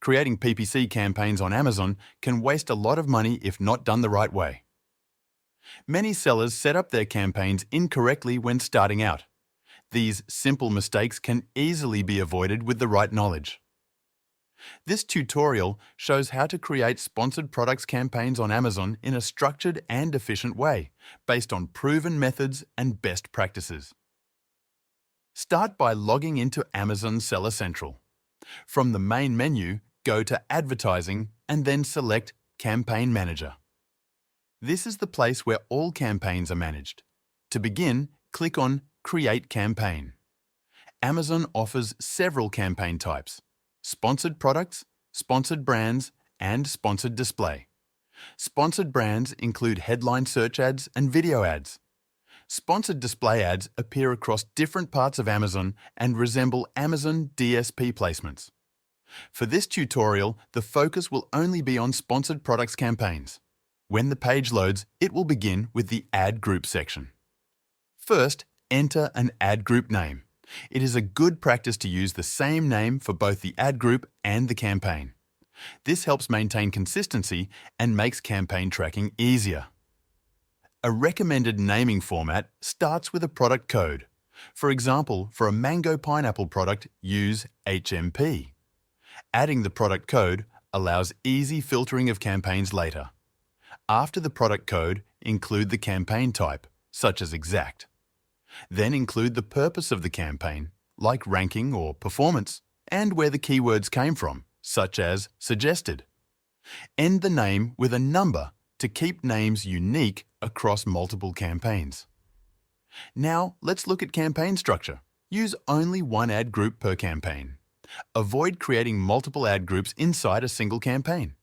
Creating PPC campaigns on Amazon can waste a lot of money if not done the right way. Many sellers set up their campaigns incorrectly when starting out. These simple mistakes can easily be avoided with the right knowledge. This tutorial shows how to create sponsored products campaigns on Amazon in a structured and efficient way, based on proven methods and best practices. Start by logging into Amazon Seller Central. From the main menu, go to Advertising and then select Campaign Manager. This is the place where all campaigns are managed. To begin, click on Create Campaign. Amazon offers several campaign types: sponsored products, sponsored brands, and sponsored display. Sponsored brands include headline search ads and video ads. Sponsored display ads appear across different parts of Amazon and resemble Amazon DSP placements. For this tutorial, the focus will only be on sponsored products campaigns. When the page loads, it will begin with the Ad Group section. First, enter an ad group name. It is a good practice to use the same name for both the ad group and the campaign. This helps maintain consistency and makes campaign tracking easier. A recommended naming format starts with a product code. For example, for a mango pineapple product, use HMP. Adding the product code allows easy filtering of campaigns later. After the product code, include the campaign type, such as exact. Then include the purpose of the campaign, like ranking or performance, and where the keywords came from, such as suggested. End the name with a number to keep names unique across multiple campaigns. Now, let's look at campaign structure. Use only one ad group per campaign. Avoid creating multiple ad groups inside a single campaign.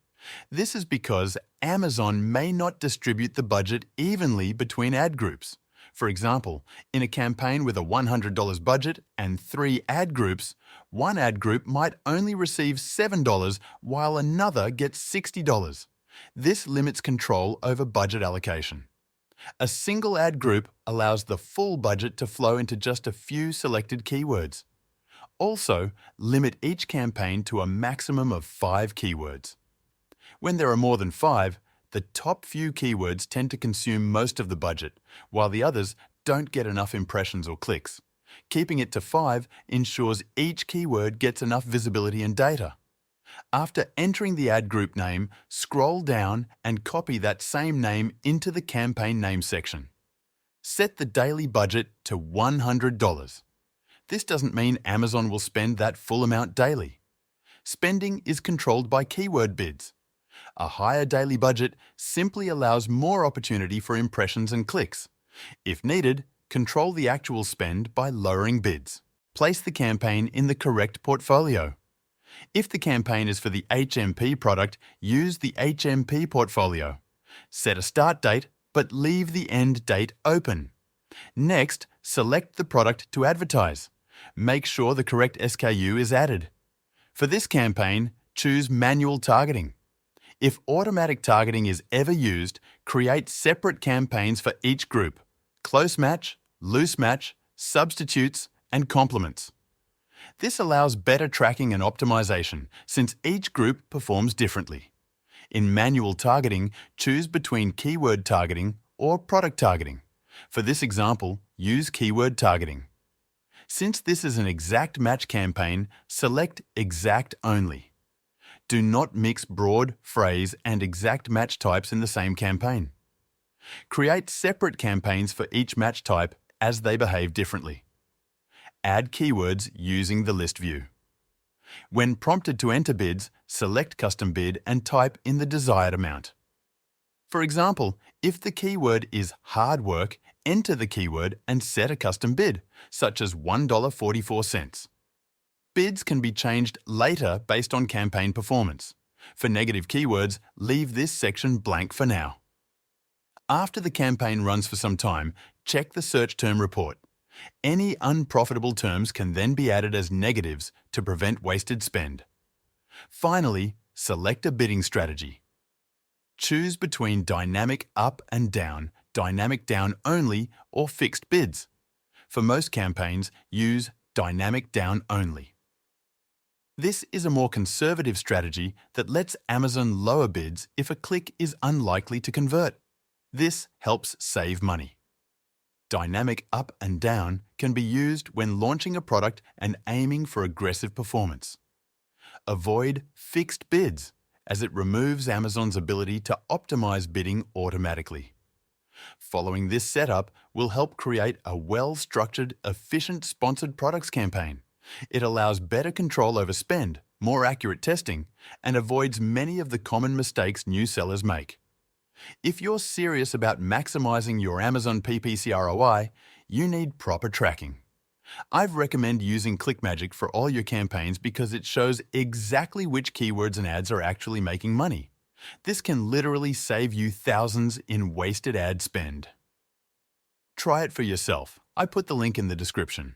This is because Amazon may not distribute the budget evenly between ad groups. For example, in a campaign with a $100 budget and 3 ad groups, one ad group might only receive $7 while another gets $60. This limits control over budget allocation. A single ad group allows the full budget to flow into just a few selected keywords. Also, limit each campaign to a maximum of 5 keywords. When there are more than 5, the top few keywords tend to consume most of the budget, while the others don't get enough impressions or clicks. Keeping it to 5 ensures each keyword gets enough visibility and data. After entering the ad group name, scroll down and copy that same name into the campaign name section. Set the daily budget to $100. This doesn't mean Amazon will spend that full amount daily. Spending is controlled by keyword bids. A higher daily budget simply allows more opportunity for impressions and clicks. If needed, control the actual spend by lowering bids. Place the campaign in the correct portfolio. If the campaign is for the HMP product, use the HMP portfolio. Set a start date, but leave the end date open. Next, select the product to advertise. Make sure the correct SKU is added. For this campaign, choose manual targeting. If automatic targeting is ever used, create separate campaigns for each group: close match, loose match, substitutes, and complements. This allows better tracking and optimization, since each group performs differently. In manual targeting, choose between keyword targeting or product targeting. For this example, use keyword targeting. Since this is an exact match campaign, select exact only. Do not mix broad, phrase, and exact match types in the same campaign. Create separate campaigns for each match type as they behave differently. Add keywords using the list view. When prompted to enter bids, select Custom Bid and type in the desired amount. For example, if the keyword is hard work, enter the keyword and set a custom bid, such as $1.44. Bids can be changed later based on campaign performance. For negative keywords, leave this section blank for now. After the campaign runs for some time, check the search term report. Any unprofitable terms can then be added as negatives to prevent wasted spend. Finally, select a bidding strategy. Choose between dynamic up and down, dynamic down only, or fixed bids. For most campaigns, use dynamic down only. This is a more conservative strategy that lets Amazon lower bids if a click is unlikely to convert. This helps save money. Dynamic up and down can be used when launching a product and aiming for aggressive performance. Avoid fixed bids, as it removes Amazon's ability to optimize bidding automatically. Following this setup will help create a well-structured, efficient sponsored products campaign. It allows better control over spend, more accurate testing, and avoids many of the common mistakes new sellers make. If you're serious about maximizing your Amazon PPC ROI, you need proper tracking. I've recommend using ClickMagick for all your campaigns because it shows exactly which keywords and ads are actually making money. This can literally save you thousands in wasted ad spend. Try it for yourself. I put the link in the description.